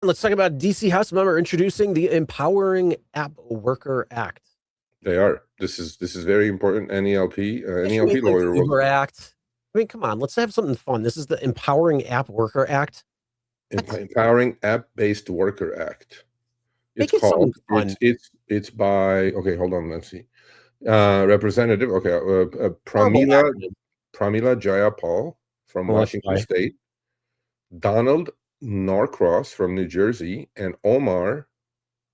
Let's talk about DC House member introducing the Empowering App Worker Act. They are. This is very important. NELP Like lawyer the Uber Act. I mean, come on, let's have something fun. This is the Empowering App Worker Act. Empowering App-Based Worker Act. It's Make it called. fun. It's by. Okay, hold on. Let's see. Representative. Okay, Pramila Jayapal from Washington State, Donald Norcross from New Jersey, and Ilhan.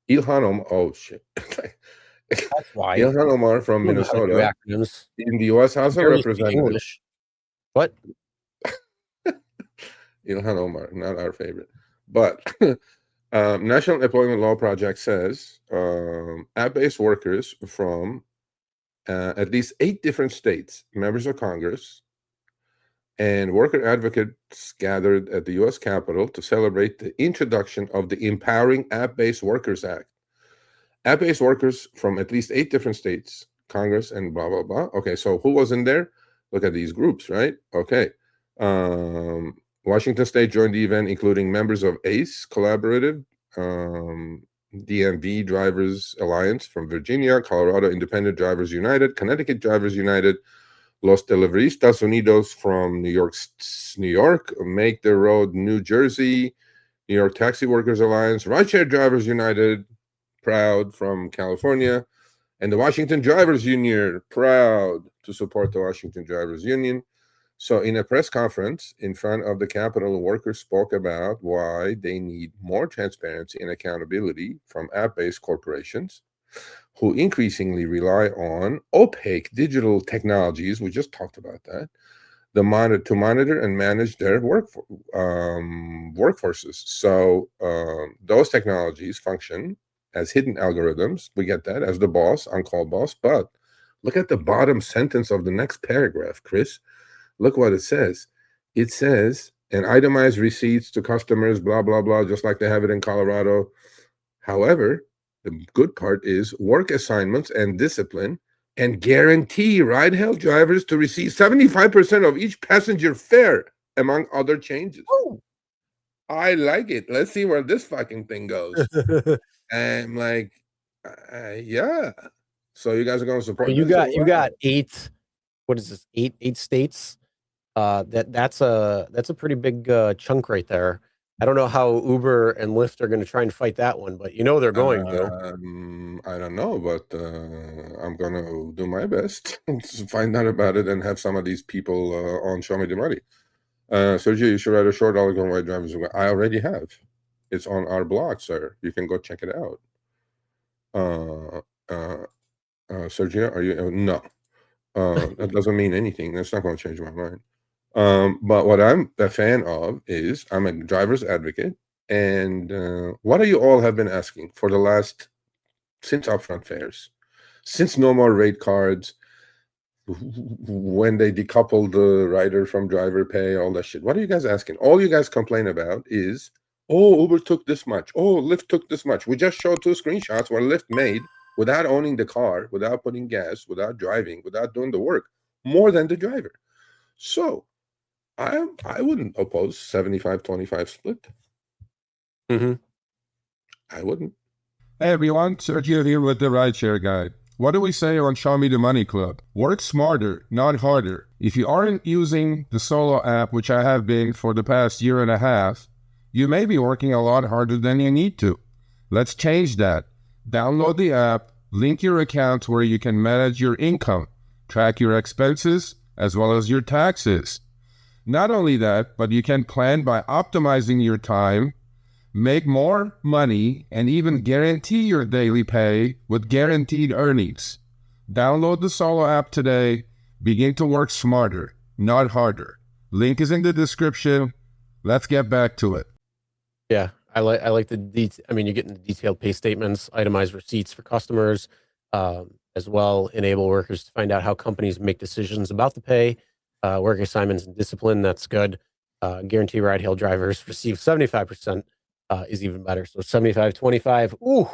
Oh shit. That's why. Ilhan Omar from Minnesota in the U.S. House of Representatives. What? Ilhan Omar, not our favorite. But National Employment Law Project says app-based workers from at least 8 different states, members of Congress, and worker advocates gathered at the U.S. Capitol to celebrate the introduction of the Empowering App-Based Workers Act. App-based workers from at least 8 different states, Congress, and blah, blah, blah. Okay, so who was in there? Look at these groups, right? Okay. Washington State joined the event, including members of ACE Collaborative, DMV Drivers Alliance from Virginia, Colorado Independent Drivers United, Connecticut Drivers United, Los Televistas Unidos from New York, Make the Road New Jersey, New York Taxi Workers Alliance, Rideshare Drivers United, proud from California, and the Washington Drivers Union, proud to support the Washington Drivers Union. So in a press conference in front of the Capitol, workers spoke about why they need more transparency and accountability from app-based corporations who increasingly rely on opaque digital technologies, we just talked about that, to monitor and manage their workforces. So those technologies function as hidden algorithms. We get that as the boss, on-call boss. But look at the bottom sentence of the next paragraph, Chris. Look what it says. It says, and itemized receipts to customers, blah, blah, blah, just like they have it in Colorado. However, the good part is work assignments and discipline and guarantee ride-hail drivers to receive 75% of each passenger fare, among other changes. Oh. I like it. Let's see where this fucking thing goes. I'm like, yeah. So you guys are going to support you got 8. What is this? 8 states. That's a pretty big chunk right there. I don't know how Uber and Lyft are going to try and fight that one, but they're going to. I don't know, but I'm going to do my best to find out about it and have some of these people on Show Me the Money. Sergio, you should write a short article on why drivers. I already have. It's on our blog, sir. You can go check it out. Sergio, are you? No. That doesn't mean anything. That's not going to change my mind. But what I'm a fan of is I'm a driver's advocate. And what do you all have been asking for since upfront fares, since no more rate cards, when they decoupled the rider from driver pay, all that shit? What are you guys asking? All you guys complain about is, oh, Uber took this much. Oh, Lyft took this much. We just showed 2 screenshots where Lyft made, without owning the car, without putting gas, without driving, without doing the work, more than the driver. So I wouldn't oppose 75-25 split. I wouldn't. Hey everyone, Sergio here with the Rideshare Guide. What do we say on Show Me the Money Club? Work smarter, not harder. If you aren't using the Solo app, which I have been for the past 1.5 years, you may be working a lot harder than you need to. Let's change that. Download the app, link your account where you can manage your income, track your expenses, as well as your taxes. Not only that, but you can plan by optimizing your time, make more money, and even guarantee your daily pay with guaranteed earnings. Download the Solo app today. Begin to work smarter, not harder. Link is in the description. Let's get back to it. Yeah, I like the detail. I mean, you're getting the detailed pay statements, itemized receipts for customers, as well. Enable workers to find out how companies make decisions about the pay, work assignments and discipline. That's good. Guarantee ride-hail drivers receive 75%. Is even better. So 75-25. Ooh,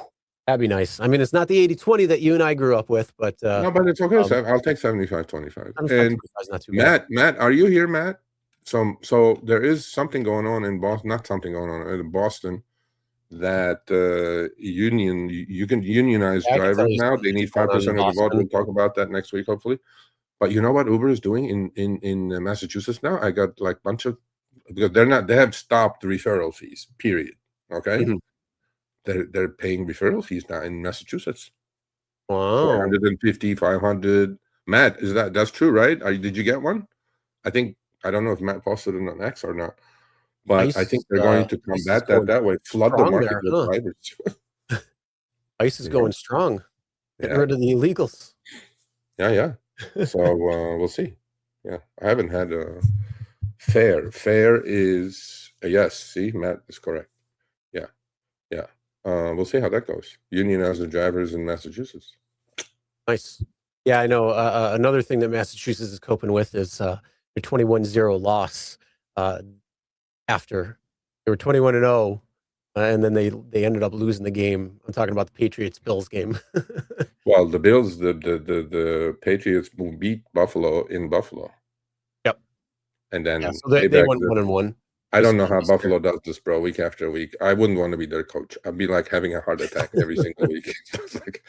that'd be nice. I mean, it's not the 80-20 that you and I grew up with, but no, but it's okay. I'll take 75-25. And not too bad. Matt, are you here, Matt? So there is something going on in Boston. Not something going on in Boston. that you can unionize Yeah, I can tell drivers you now. something They that's need going 5% on in of the vote. Boston. We'll talk about that next week, hopefully. But you know what Uber is doing in Massachusetts now? I got like bunch of, because they have stopped referral fees, period. Okay. Mhm. They're paying referral fees now in Massachusetts. Wow. 450, 500. Matt, that's true, right? Did you get one? I think, I don't know if Matt posted it on X or not, but I think they're going to ICE is combat that way, flood the strong market there, with huh? drivers. ICE is Yeah. going strong, getting Yeah. rid of the illegals. Yeah. So we'll see. Yeah, I haven't had a fair. Fair is a yes. See, Matt is correct. Yeah. We'll see how that goes. Unionize the drivers in Massachusetts. Nice. Yeah, I know. Another thing that Massachusetts is coping with is their 21-0 loss. After they were 21-0, and then they ended up losing the game. I'm talking about the Patriots-Bills game. Well, the Bills, the Patriots beat Buffalo in Buffalo. Yep. And then Yeah, so they went 1-1. I don't Just know for how Easter. Buffalo does this, bro, week after week. I wouldn't want to be their coach. I'd be like having a heart attack every single week. It's like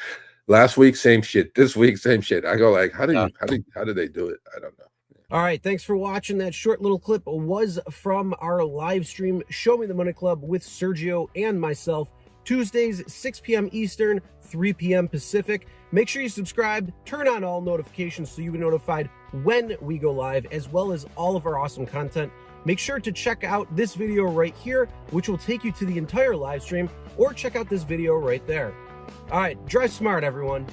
last week, same shit. This week, same shit. I go like, how do they do it? I don't know. All right, thanks for watching. That short little clip was from our live stream, Show Me the Money Club with Sergio and myself, Tuesdays, 6 p.m. Eastern, 3 p.m. Pacific. Make sure you subscribe, turn on all notifications so you get notified when we go live, as well as all of our awesome content. Make sure to check out this video right here, which will take you to the entire live stream, or check out this video right there. All right, drive smart, everyone.